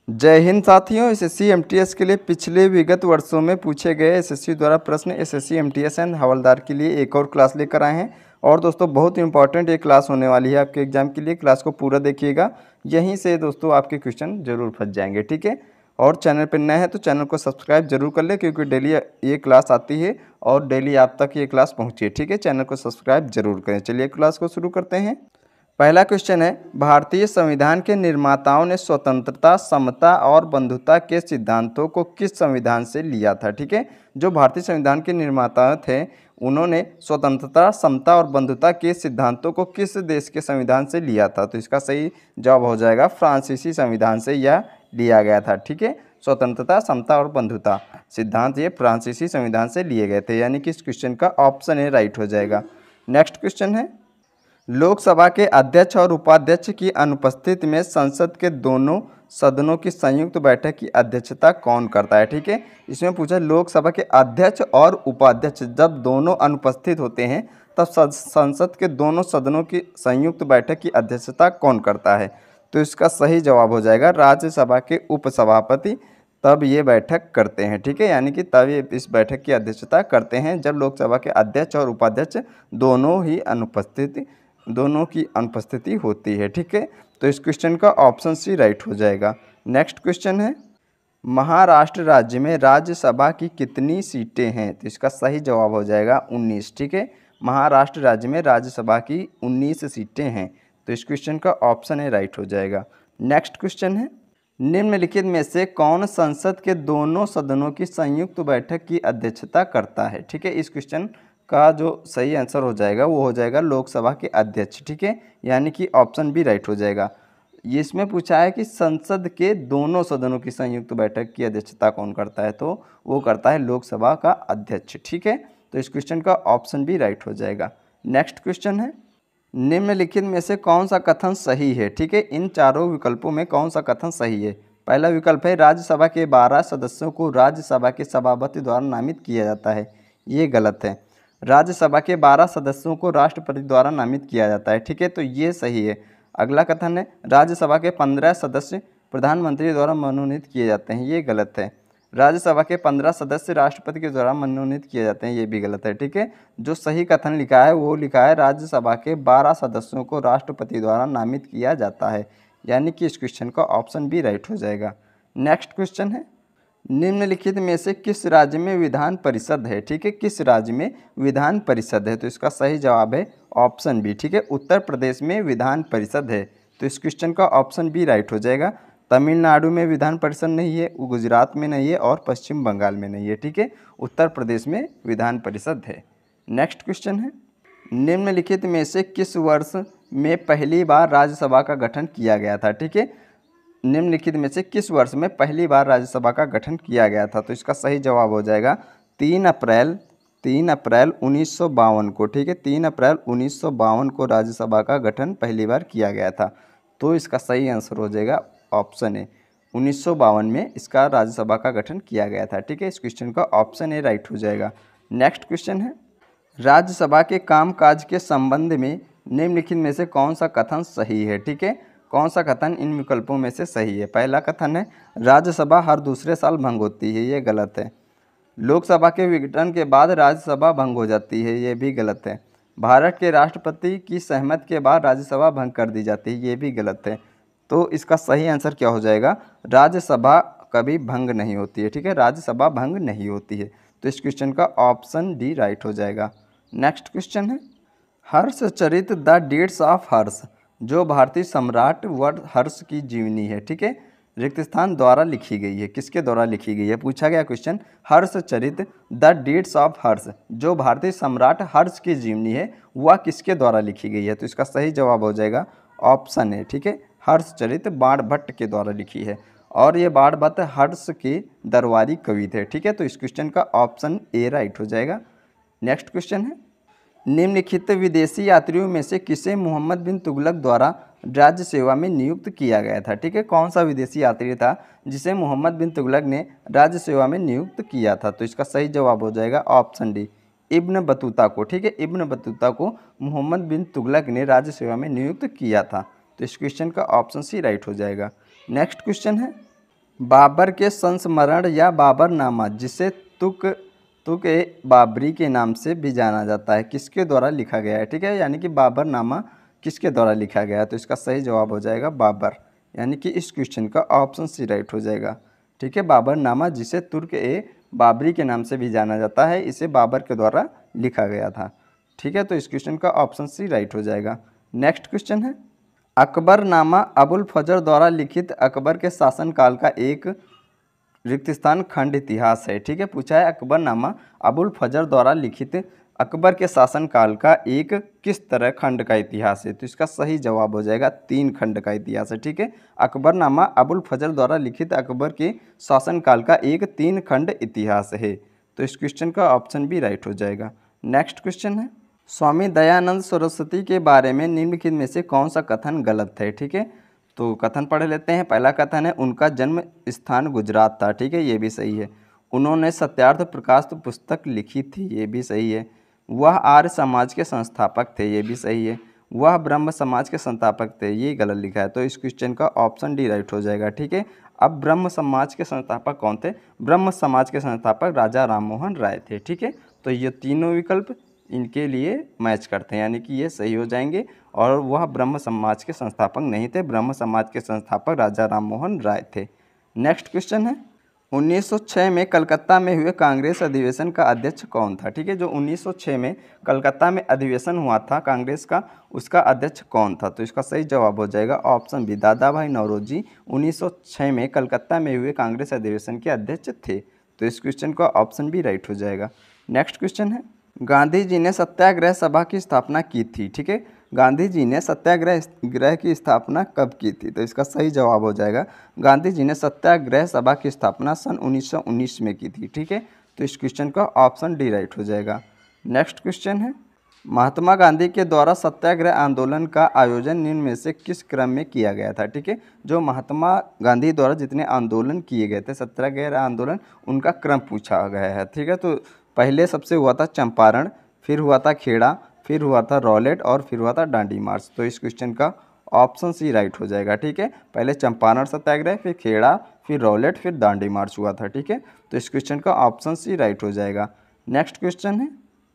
जय हिंद साथियों। SSC MTS के लिए पिछले विगत वर्षों में पूछे गए एसएससी द्वारा प्रश्न एसएससी एमटीएस एंड हवलदार के लिए एक और क्लास लेकर आए हैं। और दोस्तों बहुत इंपॉर्टेंट ये क्लास होने वाली है आपके एग्जाम के लिए। क्लास को पूरा देखिएगा, यहीं से दोस्तों आपके क्वेश्चन जरूर फंस जाएंगे, ठीक है। और चैनल पर नए हैं तो चैनल को सब्सक्राइब जरूर कर ले, क्योंकि डेली ये क्लास आती है और डेली आप तक ये क्लास पहुँची है, ठीक है। चैनल को सब्सक्राइब जरूर करें। चलिए क्लास को शुरू करते हैं। पहला क्वेश्चन है, भारतीय संविधान के निर्माताओं ने स्वतंत्रता, समता और बंधुता के सिद्धांतों को किस संविधान से लिया था, ठीक है। जो भारतीय संविधान के निर्माता थे उन्होंने स्वतंत्रता, समता और बंधुता के सिद्धांतों को किस देश के संविधान से लिया था? तो इसका सही जवाब हो जाएगा फ्रांसीसी संविधान से यह लिया गया था, ठीक है। स्वतंत्रता, समता और बंधुता सिद्धांत ये फ्रांसीसी संविधान से लिए गए थे, यानी कि इस क्वेश्चन का ऑप्शन ए राइट हो जाएगा। नेक्स्ट क्वेश्चन है, लोकसभा के अध्यक्ष और उपाध्यक्ष की अनुपस्थिति में संसद के दोनों सदनों की संयुक्त बैठक की अध्यक्षता कौन करता है, ठीक है। इसमें पूछा लोकसभा के अध्यक्ष और उपाध्यक्ष जब दोनों अनुपस्थित होते हैं तब संसद के दोनों सदनों की संयुक्त बैठक की अध्यक्षता कौन करता है? तो इसका सही जवाब हो जाएगा राज्यसभा के उपसभापति तब ये बैठक करते हैं, ठीक है। यानी कि तब ये इस बैठक की अध्यक्षता करते हैं जब लोकसभा के अध्यक्ष और उपाध्यक्ष दोनों की अनुपस्थिति होती है, ठीक है। तो इस क्वेश्चन का ऑप्शन सी राइट हो जाएगा। नेक्स्ट क्वेश्चन है, महाराष्ट्र राज्य में राज्यसभा की कितनी सीटें हैं? तो इसका सही जवाब हो जाएगा 19, ठीक है। महाराष्ट्र राज्य में राज्यसभा की 19 सीटें हैं, तो इस क्वेश्चन का ऑप्शन ए राइट हो जाएगा। नेक्स्ट क्वेश्चन है, निम्नलिखित में से कौन संसद के दोनों सदनों की संयुक्त बैठक की अध्यक्षता करता है, ठीक है। इस क्वेश्चन का जो सही आंसर हो जाएगा वो हो जाएगा लोकसभा के अध्यक्ष, ठीक है। यानी कि ऑप्शन बी राइट हो जाएगा। इसमें पूछा है कि संसद के दोनों सदनों की संयुक्त बैठक की अध्यक्षता कौन करता है, तो वो करता है लोकसभा का अध्यक्ष, ठीक है। तो इस क्वेश्चन का ऑप्शन बी राइट हो जाएगा। नेक्स्ट क्वेश्चन है, निम्नलिखित में से कौन सा कथन सही है, ठीक है। इन चारों विकल्पों में कौन सा कथन सही है? पहला विकल्प है राज्यसभा के 12 सदस्यों को राज्यसभा के सभापति द्वारा नामित किया जाता है, ये गलत है। राज्यसभा के 12 सदस्यों को राष्ट्रपति द्वारा नामित किया जाता है, ठीक है, तो ये सही है। अगला कथन है राज्यसभा के 15 सदस्य प्रधानमंत्री द्वारा मनोनीत किए जाते हैं, ये गलत है। राज्यसभा के 15 सदस्य राष्ट्रपति के द्वारा मनोनीत किए जाते हैं, ये भी गलत है, ठीक है। जो सही कथन लिखा है वो लिखा है राज्यसभा के 12 सदस्यों को राष्ट्रपति द्वारा नामित किया जाता है, यानी कि इस क्वेश्चन का ऑप्शन बी राइट हो जाएगा। नेक्स्ट क्वेश्चन है, निम्नलिखित में से किस राज्य में विधान परिषद है, ठीक है। किस राज्य में विधान परिषद है? तो इसका सही जवाब है ऑप्शन बी, ठीक है। उत्तर प्रदेश में विधान परिषद है, तो इस क्वेश्चन का ऑप्शन बी राइट हो जाएगा। तमिलनाडु में विधान परिषद नहीं है, गुजरात में नहीं है और पश्चिम बंगाल में नहीं है, ठीक है। उत्तर प्रदेश में विधान परिषद है। नेक्स्ट क्वेश्चन है, निम्नलिखित में से किस वर्ष में पहली बार राज्यसभा का गठन किया गया था, ठीक है। निम्नलिखित में से किस वर्ष में पहली बार राज्यसभा का गठन किया गया था? तो इसका सही जवाब हो जाएगा 3 अप्रैल 1952 को, ठीक है। 3 अप्रैल 1952 को राज्यसभा का गठन पहली बार किया गया था, तो इसका सही आंसर हो जाएगा ऑप्शन ए। 1952 में इसका राज्यसभा का गठन किया गया था, ठीक है। इस क्वेश्चन का ऑप्शन ए राइट हो जाएगा। नेक्स्ट क्वेश्चन है, राज्यसभा के कामकाज के संबंध में निम्नलिखित में से कौन सा कथन सही है, ठीक है। कौन सा कथन इन विकल्पों में से सही है? पहला कथन है राज्यसभा हर दूसरे साल भंग होती है, ये गलत है। लोकसभा के विघटन के बाद राज्यसभा भंग हो जाती है, ये भी गलत है। भारत के राष्ट्रपति की सहमति के बाद राज्यसभा भंग कर दी जाती है, ये भी गलत है। तो इसका सही आंसर क्या हो जाएगा? राज्यसभा कभी भंग नहीं होती है, ठीक है। राज्यसभा भंग नहीं होती है, तो इस क्वेश्चन का ऑप्शन डी राइट हो जाएगा। नेक्स्ट क्वेश्चन है, Harshacharita the dates of Harsha जो भारतीय सम्राट हर्ष की जीवनी है, ठीक है, रिक्त स्थान द्वारा लिखी गई है, किसके द्वारा लिखी गई है? पूछा गया question, Harshacharita the dates of Harsha जो भारतीय सम्राट हर्ष की जीवनी है वह किसके द्वारा लिखी गई है? तो इसका सही जवाब हो जाएगा ऑप्शन है, ठीक है। हर्षचरित बाणभट्ट के द्वारा लिखी है, और ये बाणभट्ट हर्ष के दरबारी कवि थे, ठीक है। तो इस क्वेश्चन का ऑप्शन ए राइट हो जाएगा। नेक्स्ट क्वेश्चन है, निम्नलिखित विदेशी यात्रियों में से किसे मोहम्मद बिन तुगलक द्वारा राज्य सेवा में नियुक्त किया गया था, ठीक है। कौन सा विदेशी यात्री था जिसे मोहम्मद बिन तुगलक ने राज्य सेवा में नियुक्त किया था? तो इसका सही जवाब हो जाएगा ऑप्शन डी, इब्न बतूता को, ठीक है। इब्न बतूता को मोहम्मद बिन तुगलक ने राज्य सेवा में नियुक्त किया था, तो इस क्वेश्चन का ऑप्शन सी राइट हो जाएगा। नेक्स्ट क्वेश्चन है, बाबर के संस्मरण या बाबरनामा, जिसे तुक तुक ए बाबरी के नाम से भी जाना जाता है, किसके द्वारा लिखा गया है? ठीक है, यानी कि बाबरनामा किसके द्वारा लिखा गया है? तो इसका सही जवाब हो जाएगा बाबर, यानी कि इस क्वेश्चन का ऑप्शन सी राइट हो जाएगा। ठीक है, बाबरनामा जिसे तुर्क ए बाबरी के नाम से भी जाना जाता है, इसे बाबर के द्वारा लिखा गया था। ठीक है, तो इस क्वेश्चन का ऑप्शन सी राइट हो जाएगा। नेक्स्ट क्वेश्चन है, अकबरनामा अबुल फजर द्वारा लिखित अकबर के शासनकाल का एक रिक्त स्थान खंड इतिहास है। ठीक है, पूछा है अकबरनामा अबुल फजर द्वारा लिखित अकबर के शासनकाल का एक किस तरह खंड का इतिहास है? तो इसका सही जवाब हो जाएगा 3 खंड का इतिहास है। ठीक है, अकबरनामा अबुल फजर द्वारा लिखित अकबर के शासनकाल का एक 3 खंड इतिहास है। तो इस क्वेश्चन का ऑप्शन भी राइट हो जाएगा। नेक्स्ट क्वेश्चन है, स्वामी दयानंद सरस्वती के बारे में निम्नलिखित में से कौन सा कथन गलत है? ठीक है, तो कथन पढ़ लेते हैं। पहला कथन है, उनका जन्म स्थान गुजरात था। ठीक है, ये भी सही है। उन्होंने सत्यार्थ प्रकाश पुस्तक लिखी थी, ये भी सही है। वह आर्य समाज के संस्थापक थे, ये भी सही है। वह ब्रह्म समाज के संस्थापक थे, ये गलत लिखा है। तो इस क्वेश्चन का ऑप्शन डी राइट हो जाएगा। ठीक है, अब ब्रह्म समाज के संस्थापक कौन थे? ब्रह्म समाज के संस्थापक राजा राममोहन राय थे। ठीक है, तो ये तीनों विकल्प इनके लिए मैच करते हैं, यानी कि ये सही हो जाएंगे। और वह ब्रह्म समाज के संस्थापक नहीं थे, ब्रह्म समाज के संस्थापक राजा राममोहन राय थे। नेक्स्ट क्वेश्चन है, 1906 में कलकत्ता में हुए कांग्रेस अधिवेशन का अध्यक्ष कौन था? ठीक है, जो 1906 में कलकत्ता में अधिवेशन हुआ था कांग्रेस का, उसका अध्यक्ष कौन था? तो इसका सही जवाब हो जाएगा ऑप्शन बी, दादा भाई नौरोजी 1906 में कलकत्ता में हुए कांग्रेस अधिवेशन के अध्यक्ष थे। तो इस क्वेश्चन का ऑप्शन भी राइट हो जाएगा। नेक्स्ट क्वेश्चन है, गांधी जी ने सत्याग्रह सभा की स्थापना की थी। ठीक है, गांधी जी ने सत्याग्रह की स्थापना कब की थी? तो इसका सही जवाब हो जाएगा, गांधी जी ने सत्याग्रह सभा की स्थापना सन 1919 में की थी। ठीक है, तो इस क्वेश्चन का ऑप्शन डी राइट हो जाएगा। नेक्स्ट क्वेश्चन है, महात्मा गांधी के द्वारा सत्याग्रह आंदोलन का आयोजन निम्न में से किस क्रम में किया गया था? ठीक है, जो महात्मा गांधी द्वारा जितने आंदोलन किए गए थे सत्याग्रह आंदोलन, उनका क्रम पूछा गया है। ठीक है, तो पहले सबसे हुआ था चंपारण, फिर हुआ था खेड़ा, फिर हुआ था रॉलेट और फिर हुआ था डांडी मार्च। तो इस क्वेश्चन का ऑप्शन सी राइट हो जाएगा। ठीक है, पहले चंपारण सत्याग्रह, फिर खेड़ा, फिर रॉलेट, फिर दांडी मार्च हुआ था। ठीक है, तो इस क्वेश्चन का ऑप्शन सी राइट हो जाएगा। नेक्स्ट क्वेश्चन है,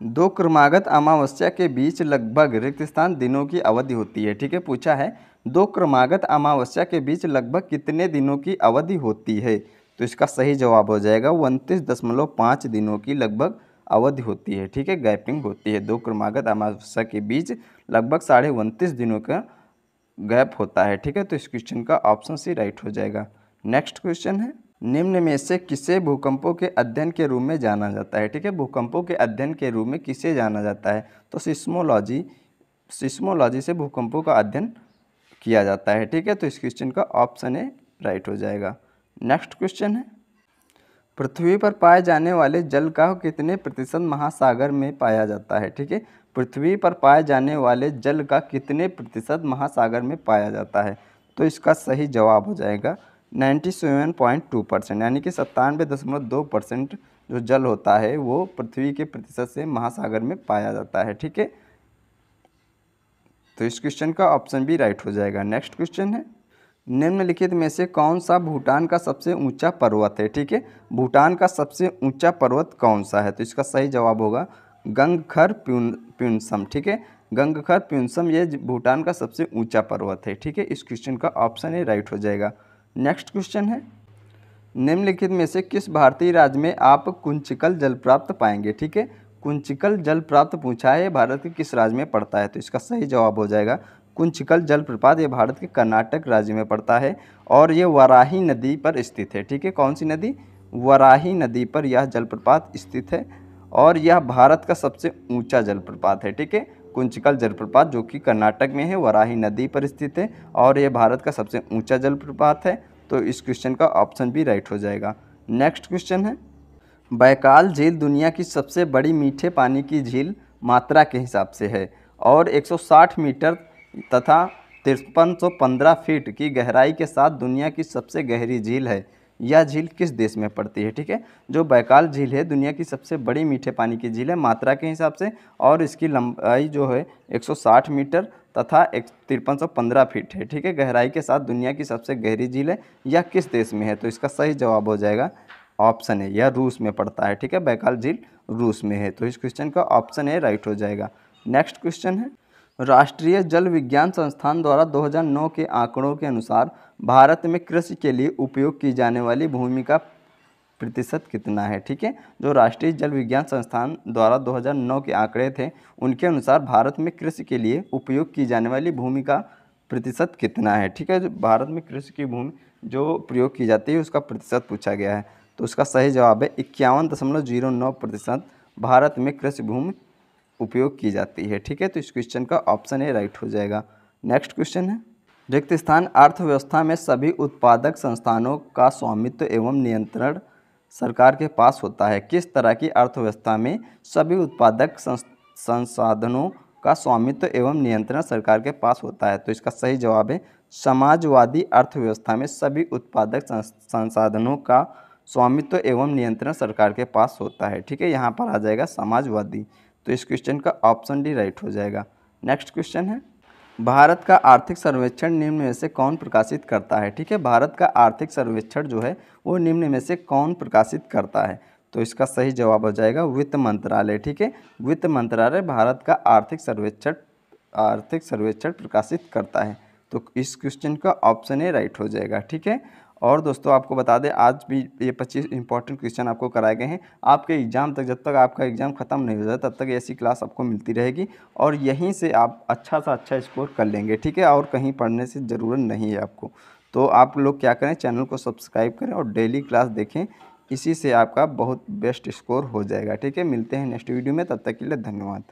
2 क्रमागत अमावस्या के बीच लगभग रिक्त स्थान दिनों की अवधि होती है। ठीक है, पूछा है 2 क्रमागत अमावस्या के बीच लगभग कितने दिनों की अवधि होती है? तो इसका सही जवाब हो जाएगा 29.5 दिनों की लगभग अवधि होती है। ठीक है, गैपिंग होती है, 2 क्रमागत अमावस्या के बीच लगभग 29.5 दिनों का गैप होता है। ठीक है, तो इस क्वेश्चन का ऑप्शन सी राइट हो जाएगा। नेक्स्ट क्वेश्चन है, निम्न में से किसे भूकंपों के अध्ययन के रूप में जाना जाता है? ठीक है, भूकंपों के अध्ययन के रूप में किसे जाना जाता है? तो सिस्मोलॉजी से भूकंपों का अध्ययन किया जाता है। ठीक है, तो इस क्वेश्चन का ऑप्शन ए राइट हो जाएगा। नेक्स्ट क्वेश्चन है, पृथ्वी पर पाए जाने वाले जल का कितने प्रतिशत महासागर में पाया जाता है? ठीक है, पृथ्वी पर पाए जाने वाले जल का कितने प्रतिशत महासागर में पाया जाता है? तो इसका सही जवाब हो जाएगा 97.2%, यानी कि 97.2% जो जल होता है वो पृथ्वी के प्रतिशत से महासागर में पाया जाता है। ठीक है, तो इस क्वेश्चन का ऑप्शन भी राइट हो जाएगा। नेक्स्ट क्वेश्चन है, निम्नलिखित में से कौन सा भूटान का सबसे ऊंचा पर्वत है? ठीक है, भूटान का सबसे ऊंचा पर्वत कौन सा है? तो इसका सही जवाब होगा गंगखर प्युनसम। ठीक है, गंगखर प्युनसम ये भूटान का सबसे ऊंचा पर्वत है। ठीक है, इस क्वेश्चन का ऑप्शन ए राइट हो जाएगा। नेक्स्ट क्वेश्चन है, निम्नलिखित में से किस भारतीय राज्य में आप कुंचिकल जलप्रपात पाएंगे? ठीक है, कुंचिकल जलप्रपात पूछा है, भारत के किस राज्य में पड़ता है? तो इसका सही जवाब हो जाएगा कुंचिकल जलप्रपात, ये भारत के कर्नाटक राज्य में पड़ता है और ये वराही नदी पर स्थित है। ठीक है, कौन सी नदी? वराही नदी पर यह जलप्रपात स्थित है और यह भारत का सबसे ऊंचा जलप्रपात है। ठीक है, कुंचिकल जलप्रपात जो कि कर्नाटक में है, वराही नदी पर स्थित है और यह भारत का सबसे ऊंचा जलप्रपात है। तो इस क्वेश्चन का ऑप्शन भी राइट हो जाएगा। नेक्स्ट क्वेश्चन है, बैकाल झील दुनिया की सबसे बड़ी मीठे पानी की झील मात्रा के हिसाब से है और 160 मीटर तथा 5315 फीट की गहराई के साथ दुनिया की सबसे गहरी झील है। यह झील किस देश में पड़ती है? ठीक है, जो बैकाल झील है दुनिया की सबसे बड़ी मीठे पानी की झील है मात्रा के हिसाब से, और इसकी लंबाई जो है 160 मीटर तथा 5315 फीट है। ठीक है, गहराई के साथ दुनिया की सबसे गहरी झील है। यह किस देश में है? तो इसका सही जवाब हो जाएगा ऑप्शन है, यह रूस में पड़ता है। ठीक है, बैकाल झील रूस में है, तो इस क्वेश्चन का ऑप्शन ए राइट हो जाएगा। नेक्स्ट क्वेश्चन है, राष्ट्रीय जल विज्ञान संस्थान द्वारा 2009 के आंकड़ों के अनुसार भारत में कृषि के लिए उपयोग की जाने वाली भूमि का प्रतिशत कितना है? ठीक है, जो राष्ट्रीय जल विज्ञान संस्थान द्वारा 2009 के आंकड़े थे उनके अनुसार भारत में कृषि के लिए उपयोग की जाने वाली भूमि का प्रतिशत कितना है? ठीक है, जो भारत में कृषि की भूमि जो प्रयोग की जाती है उसका प्रतिशत पूछा गया है, तो उसका सही जवाब है 51.09% भारत में कृषि भूमि उपयोग की जाती है। ठीक है, तो इस क्वेश्चन का ऑप्शन ए राइट हो जाएगा। नेक्स्ट क्वेश्चन है, रिक्त स्थान अर्थव्यवस्था में सभी उत्पादक संस्थानों का स्वामित्व एवं नियंत्रण सरकार के पास होता है। किस तरह की अर्थव्यवस्था में सभी उत्पादक संसाधनों का स्वामित्व एवं नियंत्रण सरकार के पास होता है? तो इसका सही जवाब है समाजवादी अर्थव्यवस्था में सभी उत्पादक संसाधनों का स्वामित्व एवं नियंत्रण सरकार के पास होता है। ठीक है, यहाँ पर आ जाएगा समाजवादी, तो इस क्वेश्चन का ऑप्शन डी राइट हो जाएगा। नेक्स्ट क्वेश्चन है, भारत का आर्थिक सर्वेक्षण निम्न में से कौन प्रकाशित करता है? ठीक है, भारत का आर्थिक सर्वेक्षण जो है वो निम्न में से कौन प्रकाशित करता है? तो इसका सही जवाब हो जाएगा वित्त मंत्रालय। ठीक है, वित्त मंत्रालय भारत का आर्थिक सर्वेक्षण प्रकाशित करता है, तो इस क्वेश्चन का ऑप्शन ए राइट हो जाएगा। ठीक है, और दोस्तों आपको बता दें आज भी ये 25 इंपॉर्टेंट क्वेश्चन आपको कराए गए हैं। आपके एग्ज़ाम तक, जब तक आपका एग्ज़ाम ख़त्म नहीं हो जाता तब तक ऐसी क्लास आपको मिलती रहेगी और यहीं से आप अच्छा सा अच्छा स्कोर कर लेंगे। ठीक है, और कहीं पढ़ने से ज़रूरत नहीं है आपको। तो आप लोग क्या करें, चैनल को सब्सक्राइब करें और डेली क्लास देखें, इसी से आपका बहुत बेस्ट स्कोर हो जाएगा। ठीक है, मिलते हैं नेक्स्ट वीडियो में, तब तक के लिए धन्यवाद।